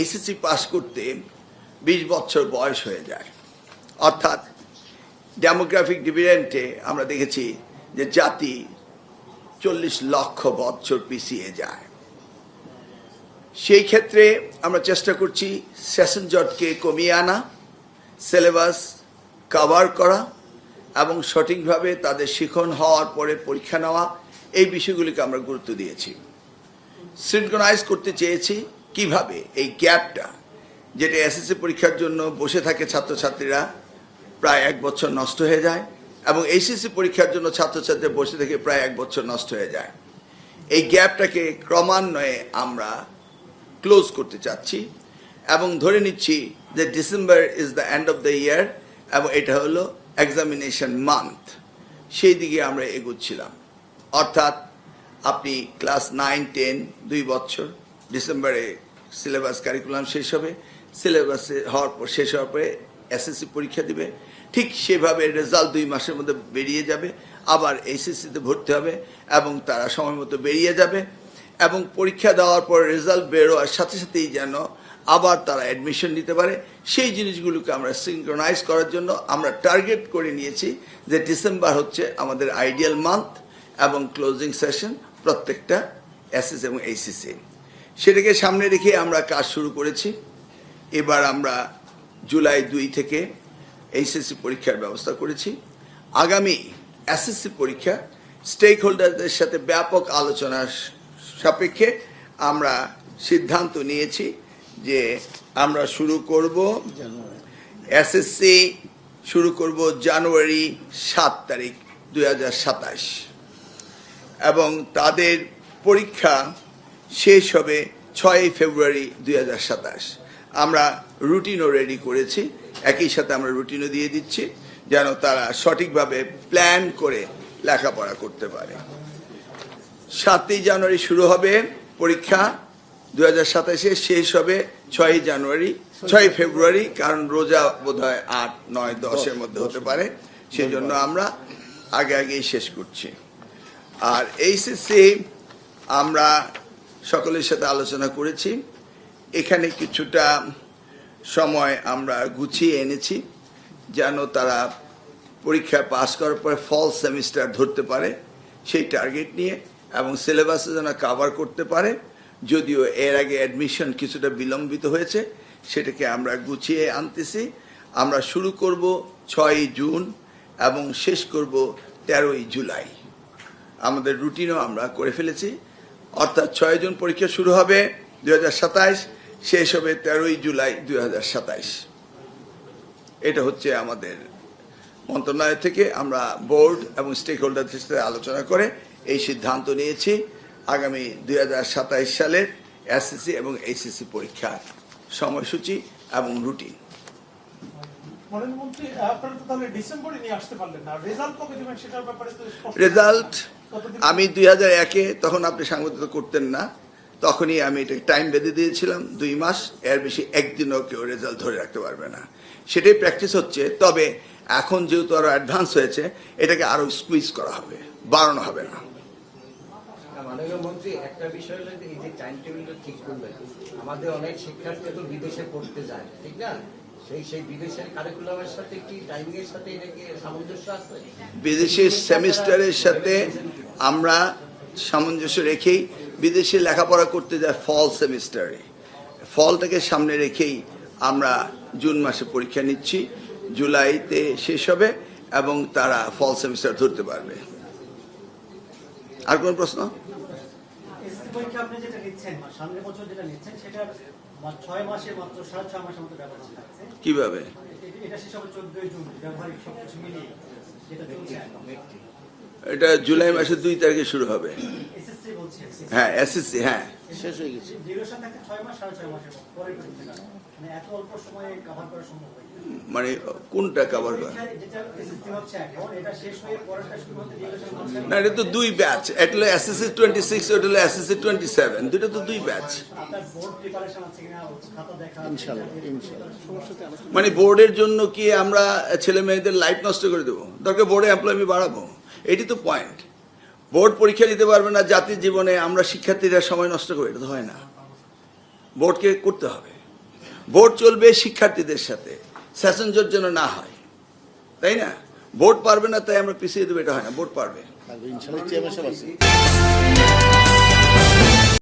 SSC pass করতে 20 বছর বয়স হয়ে যায়। অর্থাৎ ডেমোগ্রাফিক ডিভিডেন্টে আমরা দেখেছি যে জাতি 40 লক্ষ বছর পিছিয়ে যায়। সেই ক্ষেত্রে আমরা চেষ্টা করছি সেশন জটকে কমিয়ে আনা, সিলেবাস কভার করা এবং সঠিকভাবে তাদের শিখন হওয়ার পরে পরীক্ষা নেওয়া, এই বিষয়গুলিকে আমরা গুরুত্ব দিয়েছি। সিনক্রোনাইজ করতে চেয়েছি কিভাবে এই গ্যাপটা, যেটা এসএসসি পরীক্ষার জন্য বসে থাকে ছাত্রছাত্রীরা, প্রায় 1 বছর নষ্ট হয়ে যায়, এবং এইচএসসি পরীক্ষার জন্য ছাত্রছাত্রীরা বসে থেকে প্রায় 1 বছর নষ্ট হয়ে যায়। এই গ্যাপটাকে ক্রমান্বয়ে আমরা ক্লোজ করতে চাচ্ছি এবং ধরে নিচ্ছি যে December is the end of the year এবং এটা হলো এক্সামিনেশন মান্থ। সেই দিকে আমরা এগোচ্ছিলাম। অর্থাৎ আপনি ক্লাস 9, 10 2 বছর, ডিসেম্বরে সিলেবাস কারিকুলাম শেষ হবে, সিলেবাস হওয়ার পর শেষ হওয়ার পরে এসএসসি পরীক্ষা দিবে। ঠিক সেভাবে রেজাল্ট 2 মাসের মধ্যে বেরিয়ে যাবে, আবার এইচএসসিতে ভর্তি হবে এবং তারা সময় মতো বেরিয়ে যাবে এবং পরীক্ষা দেওয়ার পর রেজাল্ট বেরোয়ার সাথে সাথেই যেন আবার তারা অ্যাডমিশন নিতে পারে। সেই জিনিসগুলোকে আমরা সিনক্রোনাইজ করার জন্য আমরা টার্গেট করে নিয়েছি যে ডিসেম্বর হচ্ছে আমাদের আইডিয়াল মান্থ এবং ক্লোজিং সেশন প্রত্যেকটা এসএসসি এবং এইচএসসি। সেটাকে সামনে রেখে আমরা কাজ শুরু করেছি। এবার আমরা জুলাই 2 থেকে এইচএসসি পরীক্ষার ব্যবস্থা করেছি। আগামী এসএসসি পরীক্ষা স্টেক হোল্ডারদের সাথে ব্যাপক আলোচনার সাপেক্ষে আমরা সিদ্ধান্ত নিয়েছি যে আমরা শুরু করব এসএসসি শুরু করব জানুয়ারি 7 তারিখ 2027 এবং তাদের পরীক্ষা শেষ হবে 6 ফেব্রুয়ারি 2027। আমরা রুটিনও রেডি করেছি, একই সাথে আমরা রুটিনও দিয়ে দিচ্ছি যেন তারা সঠিকভাবে প্ল্যান করে লেখাপড়া করতে পারে। 7 জানুয়ারি শুরু হবে পরীক্ষা 2027, শেষ হবে 6 ফেব্রুয়ারি, কারণ রোজা বোধহয় 8, 9, 10-এর মধ্যে হতে পারে, সেই জন্য আমরা আগেই শেষ করছি। আর এইচএসসি আমরা সকলের সাথে আলোচনা করেছি, এখানে কিছুটা সময় আমরা গুছিয়ে এনেছি যেন তারা পরীক্ষা পাস করার পরে ফল সেমিস্টার ধরতে পারে সেই টার্গেট নিয়ে, এবং সিলেবাসে যেন কভার করতে পারে। যদিও এর আগে অ্যাডমিশন কিছুটা বিলম্বিত হয়েছে, সেটাকে আমরা গুছিয়ে আনতেছি। আমরা শুরু করব 6 জুন এবং শেষ করব 13 জুলাই। আমাদের রুটিনও আমরা করে ফেলেছি, অর্থাৎ 6 জুন পরীক্ষা শুরু হবে 2027, শেষ হবে 13 জুলাই 2027। এটা হচ্ছে আমাদের মন্ত্রণালয় থেকে আমরা বোর্ড এবং স্টেক হোল্ডারদের সাথে আলোচনা করে এই সিদ্ধান্ত নিয়েছি আগামী 2027 সালের এসএসসি এবং এইচএসসি পরীক্ষার সময়সূচি এবং রুটিন। রেজাল্ট আমি 2001-এ, তখন আপনি সাংবাদিকতা করতেন না, তখনই আমি এটা টাইম বেঁধে দিয়েছিলাম 2 মাস, এর বেশি একদিনও কেউ রেজাল্ট ধরে রাখতে পারবে না। সেটাই প্র্যাকটিস হচ্ছে। তবে এখন যেহেতু আরো অ্যাডভান্স হয়েছে, এটাকে আরো স্কুইজ করা হবে, বাড়ানো হবে না। মাননীয় মন্ত্রী, একটা বিষয় হলো এই যে টাইম টেবিলটা ঠিক করবেন, আমাদের অনেক শিক্ষার্থী তো বিদেশে পড়তে যায়, ঠিক না? সেই বিদেশের কারিকুলামের সাথে কি টাইমিং এর সাথে এটা কি সামঞ্জস্য আছে? বিদেশের সেমিস্টারের সাথে আমরা সামঞ্জস্য রেখেই বিদেশে লেখাপড়া করতে যায় ফল সেমিস্টারে। ফলটাকে সামনে রেখেই আমরা জুন মাসে পরীক্ষা নিচ্ছি, জুলাইতে শেষ হবে এবং তারা ফল সেমিস্টার ধরতে পারবে। আর কোন প্রশ্ন? কিভাবে? এটা জুলাই মাসের 2 তারিখে শুরু হবে। হ্যাঁ, এসএসসি হ্যাঁ শেষ হয়ে গেছে। মানে কোনটা কভার করা? না, এটা তো 2 ব্যাচ। এটা হলো এসএসসি 26, ওটা হলো এসএসসি 27, দুটো তো 2 ব্যাচ। মানে বোর্ডের জন্য কি আমরা ছেলে মেয়েদের লাইফ নষ্ট করে দেবো? দরকার বোর্ডে এমপ্লয়ি বাড়াবো, এটি তো পয়েন্ট। বোর্ড পরীক্ষা দিতে পারবে না জাতির জীবনে, আমরা শিক্ষার্থীরা সময় নষ্ট করি, এটা তো হয় না। বোর্ডকে করতে হবে। বোর্ড চলবে শিক্ষার্থীদের সাথে, সেশন জোট যেন না হয়, তাই না? বোর্ড পারবে না তাই আমরা পিছিয়ে দেবো, এটা হয় না, বোর্ড পারবে। ইনশাআল্লাহ চেয়ারম্যান সাহেব আছে।